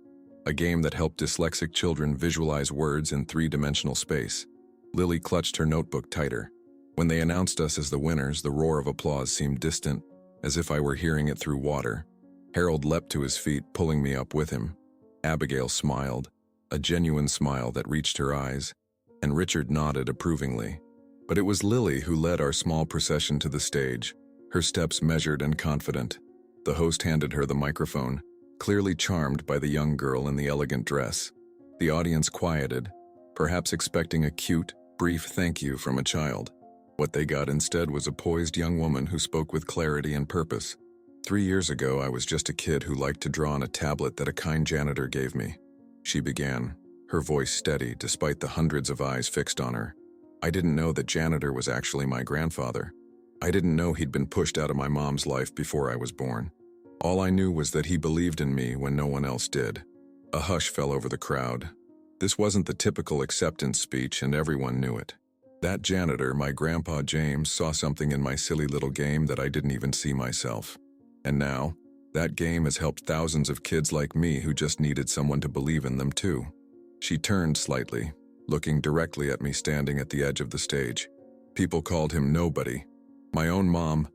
a game that helped dyslexic children visualize words in three-dimensional space. Lily clutched her notebook tighter. When they announced us as the winners, the roar of applause seemed distant, as if I were hearing it through water. Harold leapt to his feet, pulling me up with him. Abigail smiled, a genuine smile that reached her eyes, and Richard nodded approvingly. But it was Lily who led our small procession to the stage, her steps measured and confident. The host handed her the microphone, clearly charmed by the young girl in the elegant dress. The audience quieted, perhaps expecting a cute, brief thank you from a child. What they got instead was a poised young woman who spoke with clarity and purpose. 3 years ago, I was just a kid who liked to draw on a tablet that a kind janitor gave me. She began, her voice steady despite the hundreds of eyes fixed on her. I didn't know that janitor was actually my grandfather. I didn't know he'd been pushed out of my mom's life before I was born. All I knew was that he believed in me when no one else did. A hush fell over the crowd. This wasn't the typical acceptance speech, and everyone knew it. That janitor, my grandpa James, saw something in my silly little game that I didn't even see myself. And now, that game has helped thousands of kids like me who just needed someone to believe in them too. She turned slightly, looking directly at me standing at the edge of the stage. People called him nobody. My own mom,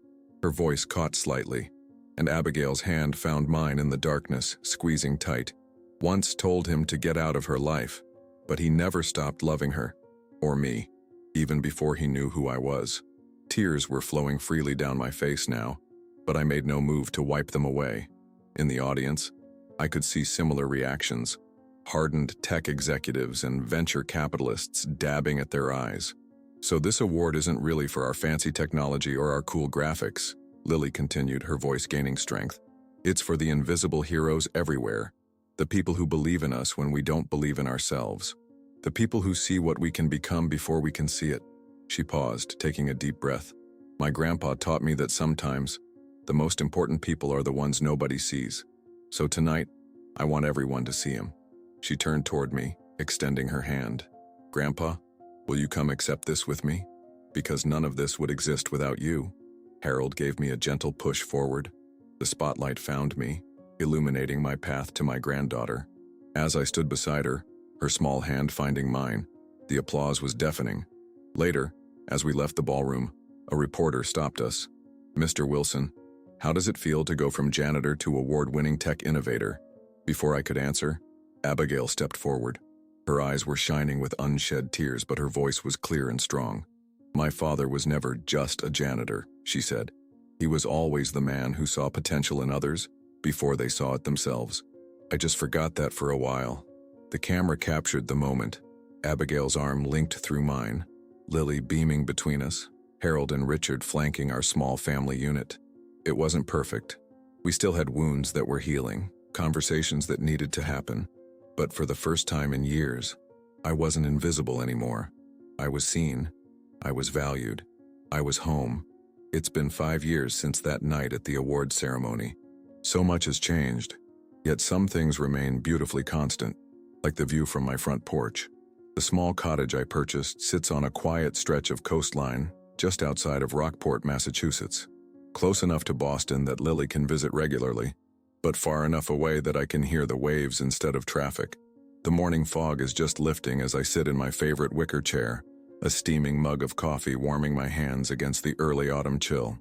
her voice caught slightly, and Abigail's hand found mine in the darkness, squeezing tight. Once told him to get out of her life, but he never stopped loving her, or me, even before he knew who I was. Tears were flowing freely down my face now, but I made no move to wipe them away. In the audience, I could see similar reactions, hardened tech executives and venture capitalists dabbing at their eyes. "So this award isn't really for our fancy technology or our cool graphics," Lily continued, her voice gaining strength. "It's for the invisible heroes everywhere, the people who believe in us when we don't believe in ourselves, the people who see what we can become before we can see it." She paused, taking a deep breath. "My grandpa taught me that sometimes the most important people are the ones nobody sees. So tonight, I want everyone to see him." She turned toward me, extending her hand. "Grandpa, will you come accept this with me? Because none of this would exist without you." Harold gave me a gentle push forward. The spotlight found me, illuminating my path to my granddaughter. As I stood beside her, her small hand finding mine, the applause was deafening. Later, as we left the ballroom, a reporter stopped us. "Mr. Wilson, how does it feel to go from janitor to award-winning tech innovator?" Before I could answer, Abigail stepped forward. Her eyes were shining with unshed tears, but her voice was clear and strong. "My father was never just a janitor," she said. "He was always the man who saw potential in others before they saw it themselves." I just forgot that for a while. The camera captured the moment. Abigail's arm linked through mine, Lily beaming between us, Harold and Richard flanking our small family unit. It wasn't perfect. We still had wounds that were healing, conversations that needed to happen. But for the first time in years, I wasn't invisible anymore. I was seen. I was valued. I was home. It's been 5 years since that night at the awards ceremony. So much has changed, yet some things remain beautifully constant, like the view from my front porch. The small cottage I purchased sits on a quiet stretch of coastline just outside of Rockport, Massachusetts, close enough to Boston that Lily can visit regularly, but far enough away that I can hear the waves instead of traffic. The morning fog is just lifting as I sit in my favorite wicker chair, a steaming mug of coffee warming my hands against the early autumn chill.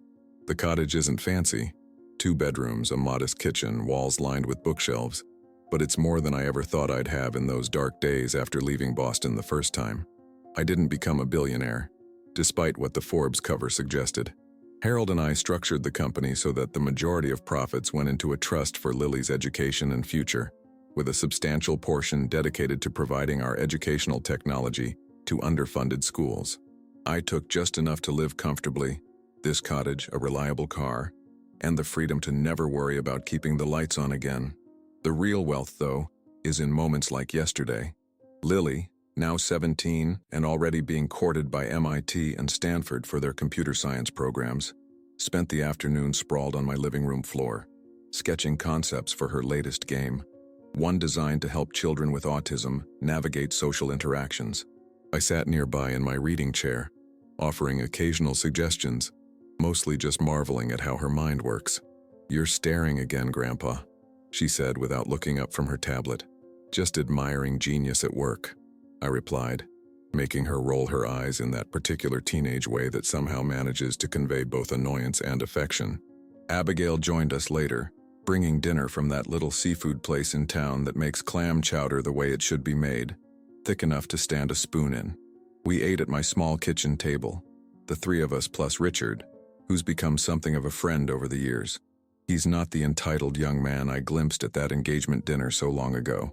The cottage isn't fancy. 2 bedrooms, a modest kitchen, walls lined with bookshelves, but it's more than I ever thought I'd have in those dark days after leaving Boston the first time. I didn't become a billionaire, despite what the Forbes cover suggested. Harold and I structured the company so that the majority of profits went into a trust for Lily's education and future, with a substantial portion dedicated to providing our educational technology to underfunded schools. I took just enough to live comfortably, this cottage, a reliable car, and the freedom to never worry about keeping the lights on again. The real wealth, though, is in moments like yesterday. Lily, now 17 and already being courted by MIT and Stanford for their computer science programs, spent the afternoon sprawled on my living room floor, sketching concepts for her latest game, one designed to help children with autism navigate social interactions. I sat nearby in my reading chair, offering occasional suggestions, mostly just marveling at how her mind works. "You're staring again, Grandpa," she said without looking up from her tablet. "Just admiring genius at work," I replied, making her roll her eyes in that particular teenage way that somehow manages to convey both annoyance and affection. Abigail joined us later, bringing dinner from that little seafood place in town that makes clam chowder the way it should be made, thick enough to stand a spoon in. We ate at my small kitchen table, the three of us plus Richard, who's become something of a friend over the years. He's not the entitled young man I glimpsed at that engagement dinner so long ago.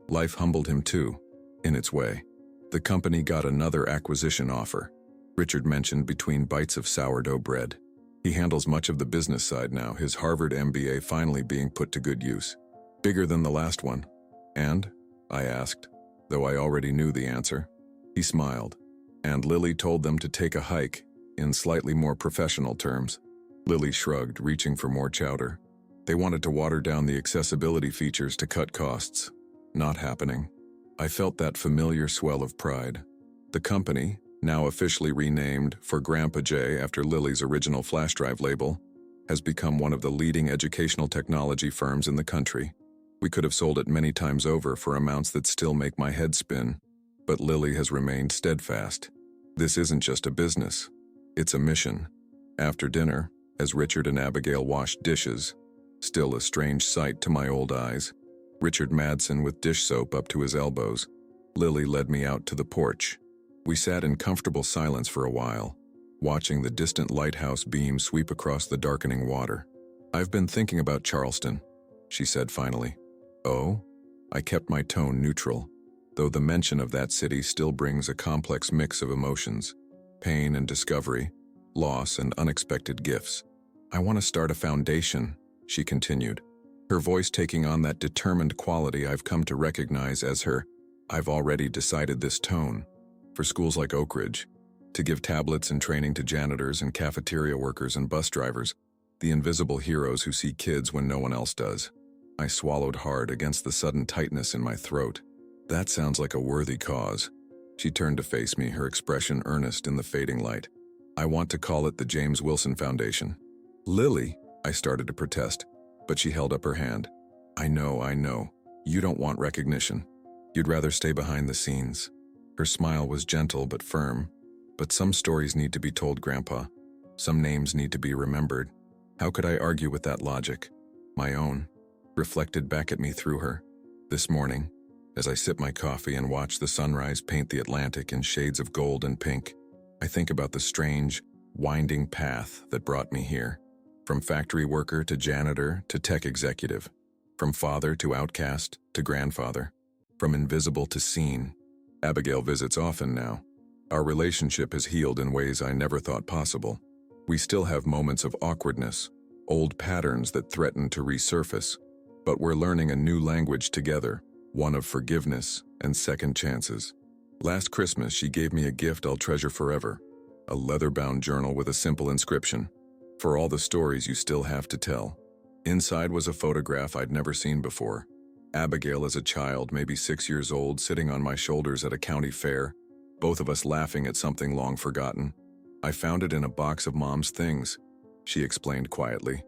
Life humbled him too, in its way. The company got another acquisition offer, Richard mentioned between bites of sourdough bread. He handles much of the business side now, his Harvard MBA finally being put to good use. Bigger than the last one. And? I asked, though I already knew the answer. He smiled. And Lily told them to take a hike, in slightly more professional terms. Lily shrugged, reaching for more chowder. They wanted to water down the accessibility features to cut costs. Not happening. I felt that familiar swell of pride. The company, now officially renamed for Grandpa J after Lily's original flash drive label, has become one of the leading educational technology firms in the country. We could have sold it many times over for amounts that still make my head spin, but Lily has remained steadfast. This isn't just a business, it's a mission. After dinner, as Richard and Abigail washed dishes, still a strange sight to my old eyes, Richard Madsen with dish soap up to his elbows, Lily led me out to the porch. We sat in comfortable silence for a while, watching the distant lighthouse beam sweep across the darkening water. "I've been thinking about Charleston," she said finally. "Oh?" I kept my tone neutral, though the mention of that city still brings a complex mix of emotions, pain and discovery, loss and unexpected gifts. "I want to start a foundation," she continued, her voice taking on that determined quality I've come to recognize as her "I've already decided this" tone, for schools like Oak Ridge, to give tablets and training to janitors and cafeteria workers and bus drivers, the invisible heroes who see kids when no one else does. I swallowed hard against the sudden tightness in my throat. "That sounds like a worthy cause." She turned to face me, her expression earnest in the fading light. "I want to call it the James Wilson Foundation." "Lily," I started to protest, but she held up her hand. I know. You don't want recognition. You'd rather stay behind the scenes." Her smile was gentle but firm. "But some stories need to be told, Grandpa. Some names need to be remembered." How could I argue with that logic? My own, reflected back at me through her. This morning, as I sip my coffee and watch the sunrise paint the Atlantic in shades of gold and pink, I think about the strange, winding path that brought me here. From factory worker to janitor to tech executive. From father to outcast to grandfather. From invisible to seen. Abigail visits often now. Our relationship has healed in ways I never thought possible. We still have moments of awkwardness, old patterns that threaten to resurface, but we're learning a new language together, one of forgiveness and second chances. Last Christmas, she gave me a gift I'll treasure forever, a leather-bound journal with a simple inscription, "For all the stories you still have to tell." Inside was a photograph I'd never seen before. Abigail as a child, maybe 6 years old, sitting on my shoulders at a county fair, both of us laughing at something long forgotten. "I found it in a box of Mom's things," she explained quietly.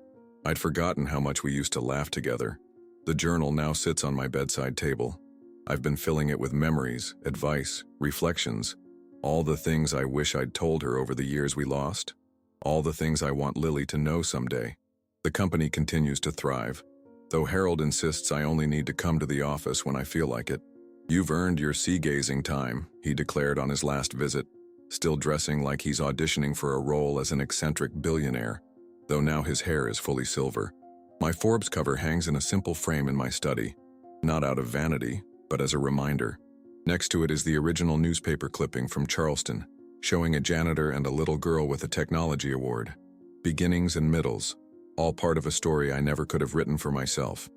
I'd forgotten how much we used to laugh together. The journal now sits on my bedside table. I've been filling it with memories, advice, reflections, all the things I wish I'd told her over the years we lost, all the things I want Lily to know someday. The company continues to thrive, though Harold insists I only need to come to the office when I feel like it. "You've earned your sea-gazing time," he declared on his last visit, still dressing like he's auditioning for a role as an eccentric billionaire, though now his hair is fully silver. My Forbes cover hangs in a simple frame in my study, not out of vanity, but as a reminder. Next to it is the original newspaper clipping from Charleston, showing a janitor and a little girl with a technology award. Beginnings and middles, all part of a story I never could have written for myself.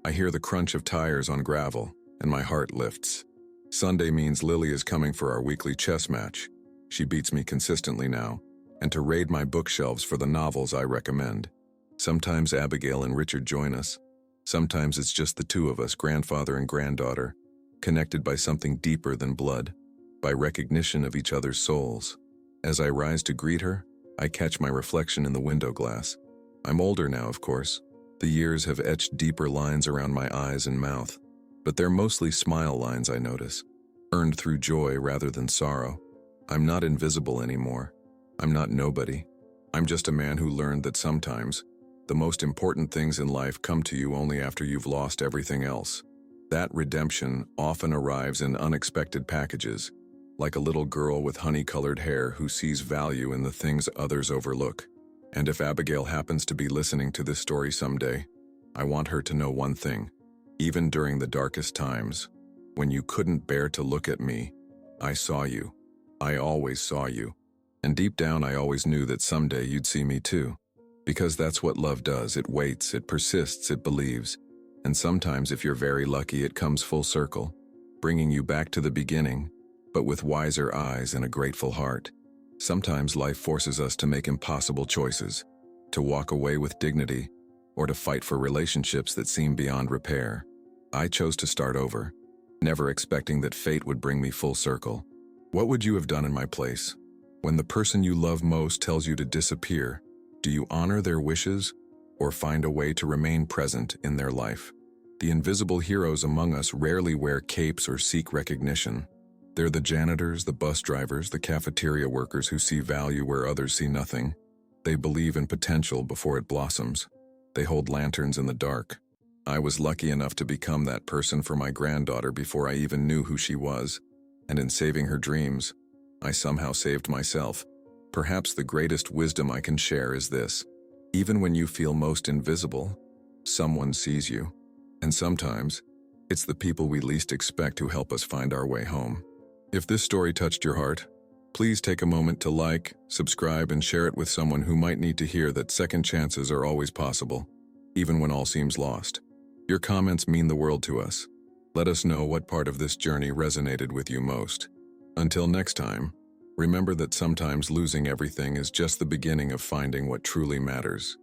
I hear the crunch of tires on gravel, and my heart lifts. Sunday means Lily is coming for our weekly chess match. She beats me consistently now, and to raid my bookshelves for the novels I recommend. Sometimes Abigail and Richard join us. Sometimes it's just the two of us, grandfather and granddaughter, connected by something deeper than blood, by recognition of each other's souls. As I rise to greet her, I catch my reflection in the window glass. I'm older now, of course. The years have etched deeper lines around my eyes and mouth, but they're mostly smile lines, I notice, earned through joy rather than sorrow. I'm not invisible anymore. I'm not nobody. I'm just a man who learned that sometimes the most important things in life come to you only after you've lost everything else. That redemption often arrives in unexpected packages, like a little girl with honey-colored hair who sees value in the things others overlook. And if Abigail happens to be listening to this story someday, I want her to know one thing. Even during the darkest times, when you couldn't bear to look at me, I saw you. I always saw you. And deep down I always knew that someday you'd see me too. Because that's what love does. It waits, it persists, it believes. And sometimes, if you're very lucky, it comes full circle, bringing you back to the beginning, but with wiser eyes and a grateful heart. Sometimes life forces us to make impossible choices, to walk away with dignity, or to fight for relationships that seem beyond repair. I chose to start over, never expecting that fate would bring me full circle. What would you have done in my place? When the person you love most tells you to disappear, do you honor their wishes or find a way to remain present in their life? The invisible heroes among us rarely wear capes or seek recognition. They're the janitors, the bus drivers, the cafeteria workers who see value where others see nothing. They believe in potential before it blossoms. They hold lanterns in the dark. I was lucky enough to become that person for my granddaughter before I even knew who she was. And in saving her dreams, I somehow saved myself. Perhaps the greatest wisdom I can share is this. Even when you feel most invisible, someone sees you. And sometimes, it's the people we least expect who help us find our way home. If this story touched your heart, please take a moment to like, subscribe, and share it with someone who might need to hear that second chances are always possible, even when all seems lost. Your comments mean the world to us. Let us know what part of this journey resonated with you most. Until next time, remember that sometimes losing everything is just the beginning of finding what truly matters.